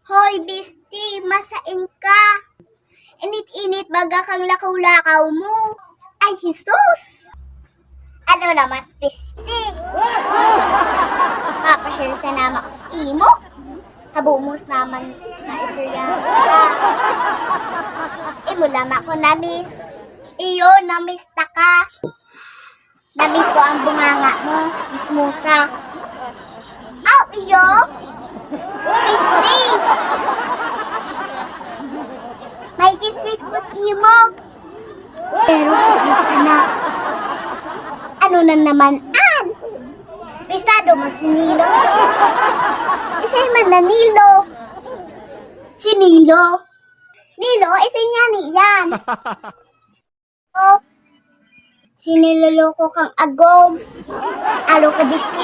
Hoy, Bisti, masaing ka. Init-init baga kang lakaw-lakaw mo. Ay, Jesus! Ano na mas, Bisti? Papasyal sa nama ko sa imo. Kabumos naman na istorya ka. Imo lama ko na-miss. Iyo, na-miss ta ka. Na-miss ko ang bunganga mo, Ismusa. Aw, iyo! Bisti! May chismis ko sa imo. Pero sige ka na. Ano na naman, An? Pistado mo si Nilo? Isa'y man na Nilo. Si Nilo? Nilo, isa'y nga niyan. Oh, siniloloko kang agom. Alo ka, Bisti.